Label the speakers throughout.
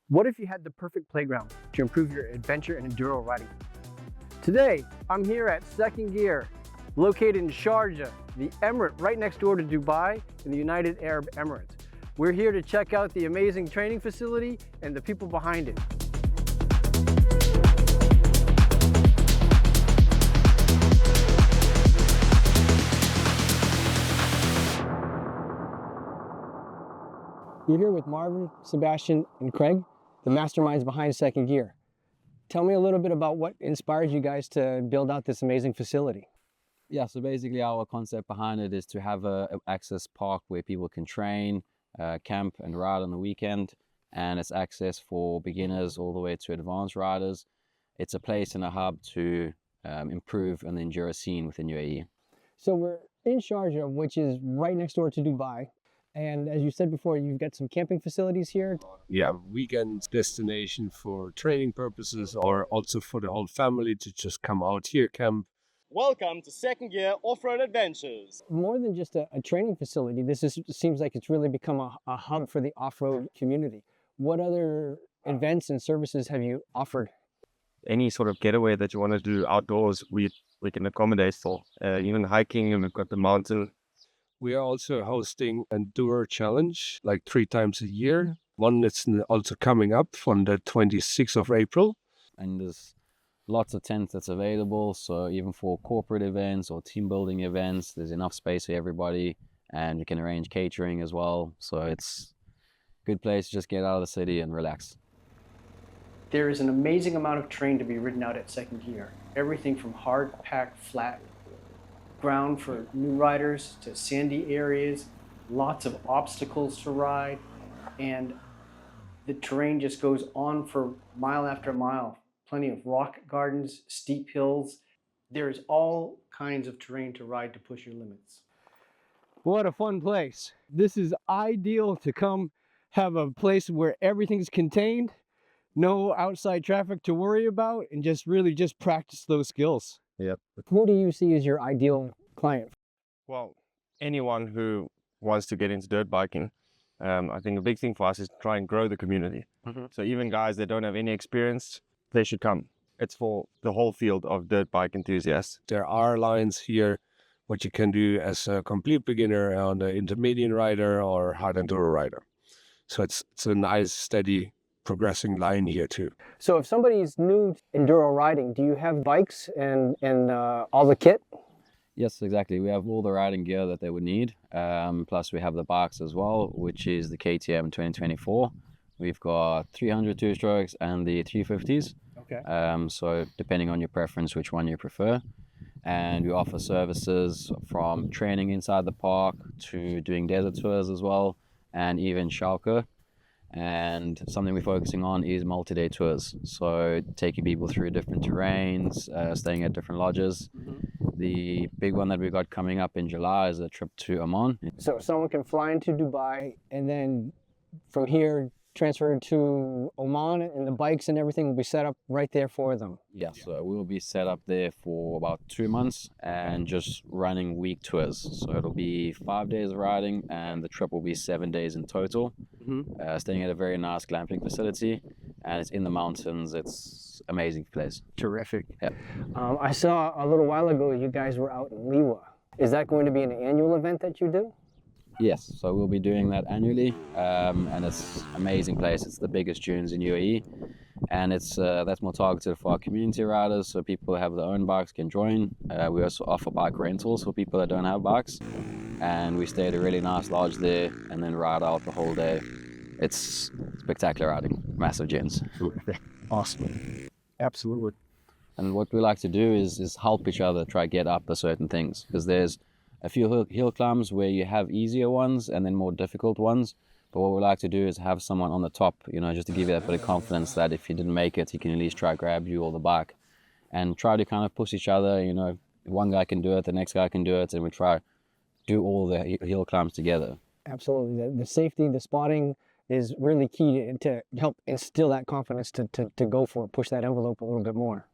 Speaker 1: What if you had the perfect playground to improve your adventure and enduro riding? Today, I'm here at Second Gear, located in Sharjah, the emirate right next door to Dubai in the United Arab Emirates. We're here to check out the amazing training facility and the people behind it. You're here with Marvin, Sebastian, and Craig, the masterminds behind Second Gear. Tell me a little bit about what inspired you guys to build out this amazing facility.
Speaker 2: Yeah, so basically our concept behind it is to have an access park where people can train, camp and ride on the weekend. And it's access for beginners all the way to advanced riders. It's a place and a hub to improve on the enduro scene within UAE.
Speaker 1: So we're in Sharjah, which is right next door to Dubai. And as you said before, you've got some camping facilities here.
Speaker 3: Yeah, weekend destination for training purposes or also for the whole family to just come out here, camp.
Speaker 4: Welcome to Second Gear Off-Road Adventures.
Speaker 1: More than just a training facility, seems like it's really become a hub for the off-road community. What other events and services have you offered?
Speaker 5: Any sort of getaway that you want to do outdoors, we can accommodate for. Even hiking, and we've got the mountain.
Speaker 3: We are also hosting Enduro Challenge like 3 times a year. One that's also coming up on the 26th of April.
Speaker 2: And there's lots of tents that's available. So even for corporate events or team building events, there's enough space for everybody, and you can arrange catering as well. So it's a good place to just get out of the city and relax.
Speaker 1: There is an amazing amount of terrain to be ridden out at Second Gear. Everything from hard packed flat ground for new riders to sandy areas, lots of obstacles to ride, and the terrain just goes on for mile after mile. Plenty of rock gardens, steep hills. There's all kinds of terrain to ride to push your limits. What a fun place. This is ideal to come have a place where everything's contained, no outside traffic to worry about, and just practice those skills.
Speaker 5: Yep.
Speaker 1: Who do you see as your ideal client?
Speaker 5: Well, anyone who wants to get into dirt biking, I think a big thing for us is to try and grow the community. So even guys that don't have any experience, they should come. It's for the whole field of dirt bike enthusiasts.
Speaker 3: There are lines here, what you can do as a complete beginner on the intermediate rider or hard enduro rider. So it's a nice, steady, progressing line here too.
Speaker 1: So if somebody's new to enduro riding, do you have bikes and all the kit?
Speaker 2: Yes, exactly. We have all the riding gear that they would need. Plus we have the bikes as well, which is the KTM 2024. We've got 300 two-strokes and the 350s.
Speaker 1: Okay.
Speaker 2: So depending on your preference, which one you prefer. And we offer services from training inside the park to doing desert tours as well, and even Sharjah. And something we're focusing on is multi-day tours. So taking people through different terrains, staying at different lodges. The big one that we got coming up in July is a trip to Oman.
Speaker 1: So someone can fly into Dubai and then from here transfer to Oman, and the bikes and everything will be set up right there for them.
Speaker 2: Yeah, so we'll be set up there for about 2 months and just running week tours. So it'll be 5 days of riding, and the trip will be 7 days in total. Staying at a very nice glamping facility, and it's in the mountains. It's an amazing place.
Speaker 1: Terrific.
Speaker 2: Yeah.
Speaker 1: I saw a little while ago you guys were out in Mleiha. Is that going to be an annual event that you do?
Speaker 2: Yes, so we'll be doing that annually, and it's an amazing place. It's the biggest dunes in UAE, and that's more targeted for our community riders, so people who have their own bikes can join. We also offer bike rentals for people that don't have bikes, and we stay at a really nice lodge there and then ride out the whole day. It's spectacular riding, massive dunes.
Speaker 1: Awesome. Absolutely.
Speaker 2: And what we like to do is help each other try get up to certain things, because there's a few hill climbs where you have easier ones and then more difficult ones. But what we like to do is have someone on the top, just to give you that bit of confidence that if you didn't make it, he can at least try grab you or the bike, and try to kind of push each other. If one guy can do it, the next guy can do it, and we try do all the hill climbs together.
Speaker 1: Absolutely. The safety, the spotting is really key to help instill that confidence to go for it, push that envelope a little bit more.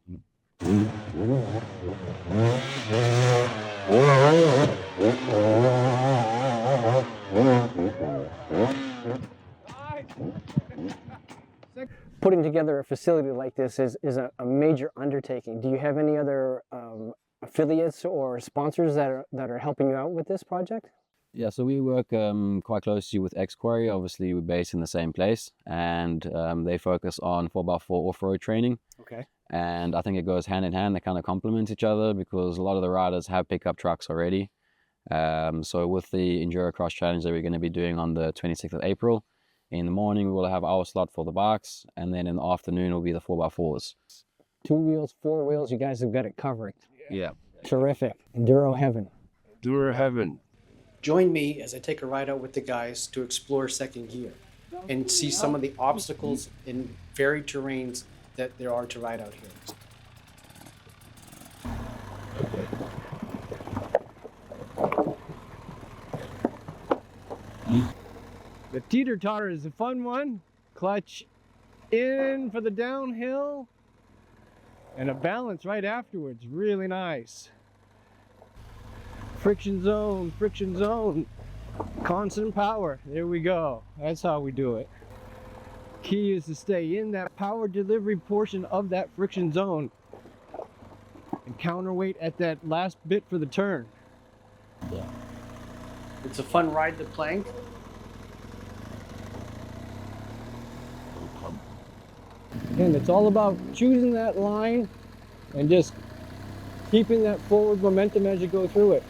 Speaker 1: putting together a facility like this is a major undertaking. Do you have any other affiliates or sponsors that are helping you out with this project?
Speaker 2: Yeah, so we work quite closely with XQuarry. Obviously, we're based in the same place, and they focus on 4x4 off-road training.
Speaker 1: Okay.
Speaker 2: And I think it goes hand in hand. They kind of complement each other because a lot of the riders have pickup trucks already. So with the Enduro Cross Challenge that we're going to be doing on the 26th of April, in the morning we will have our slot for the bikes, and then in the afternoon will be the 4x4s.
Speaker 1: 2 wheels, 4 wheels, you guys have got it covered.
Speaker 2: Yeah.
Speaker 1: Terrific. Enduro heaven.
Speaker 3: Enduro heaven.
Speaker 1: Join me as I take a ride out with the guys to explore second gear and see some of the obstacles and varied terrains that there are to ride out here.
Speaker 6: The Teeter-Totter is a fun one. Clutch in for the downhill and a balance right afterwards. Really nice. Friction zone, constant power. There we go. That's how we do it. Key is to stay in that power delivery portion of that friction zone and counterweight at that last bit for the turn.
Speaker 1: Yeah. It's a fun ride to plank.
Speaker 6: And it's all about choosing that line and just keeping that forward momentum as you go through it.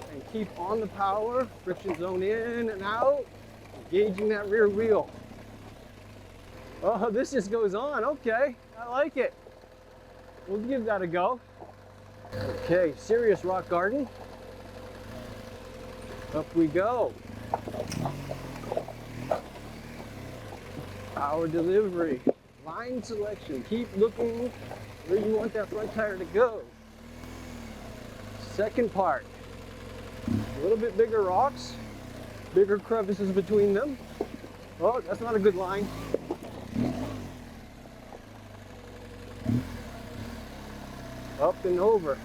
Speaker 6: And keep on the power, friction zone in and out, engaging that rear wheel. Oh, this just goes on. Okay, I like it. We'll give that a go. Okay, serious rock garden. Up we go. Power delivery, line selection. Keep looking where you want that front tire to go. Second part, a little bit bigger rocks, bigger crevices between them. Oh, that's not a good line. Up and over.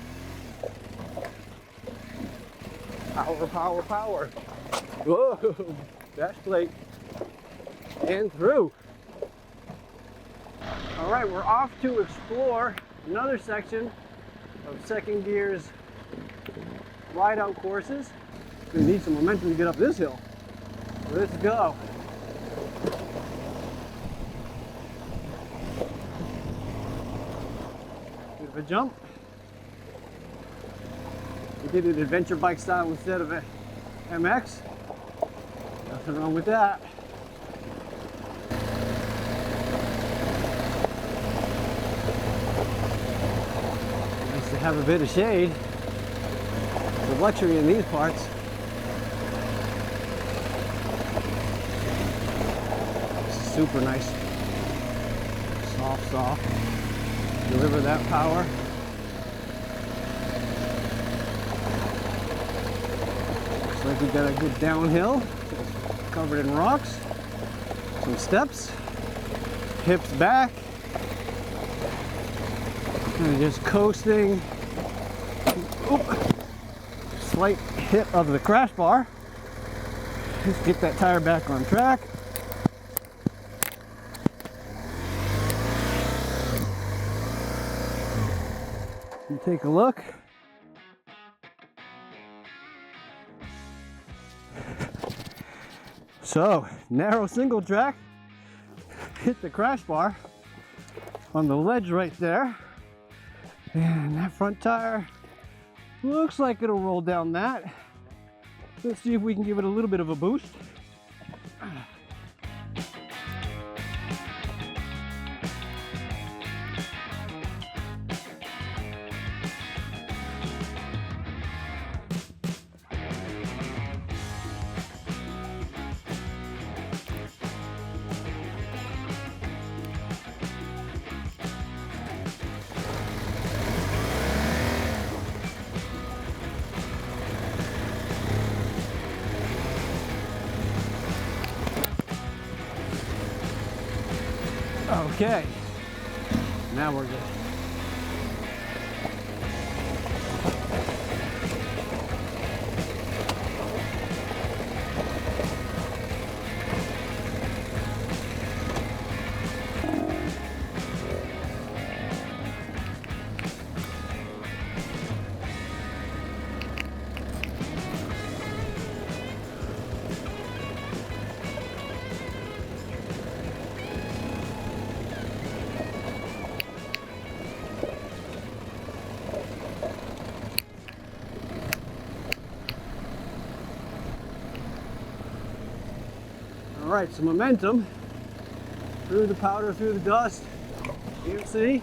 Speaker 6: Power, power, power. Whoa, dash plate. And through. All right, we're off to explore another section of second gear's ride out courses. Gonna need some momentum to get up this hill. Let's go. Bit of a jump. We did it adventure bike style instead of a MX. Nothing wrong with that. Nice to have a bit of shade. It's a luxury in these parts. Super nice. Soft. Deliver that power. Looks like we got a good downhill. Covered in rocks. Some steps. Hips back. And just coasting. Oop. Slight hit of the crash bar. Let's get that tire back on track. And take a look. So, narrow single track. Hit the crash bar on the ledge right there. And that front tire looks like it'll roll down that. Let's see if we can give it a little bit of a boost. Okay, now we're good. right, some momentum through the powder, through the dust. You can see.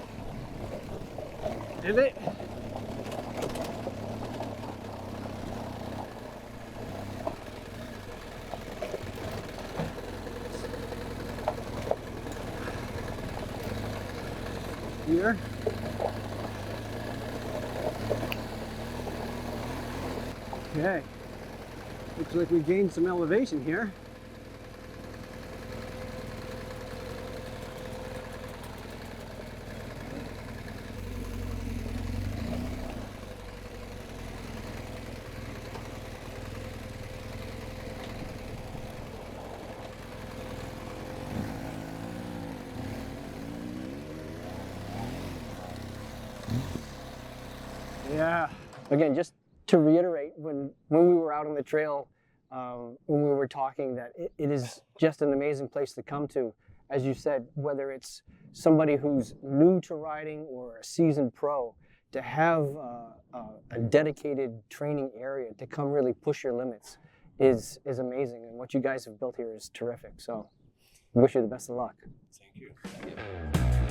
Speaker 6: Pivot. Here. Okay. Looks like we gained some elevation here. Yeah.
Speaker 1: Again, just to reiterate, when we were out on the trail, when we were talking, that it is just an amazing place to come to. As you said, whether it's somebody who's new to riding or a seasoned pro, to have a dedicated training area to come really push your limits is amazing. And what you guys have built here is terrific. So I wish you the best of luck.
Speaker 3: Thank you.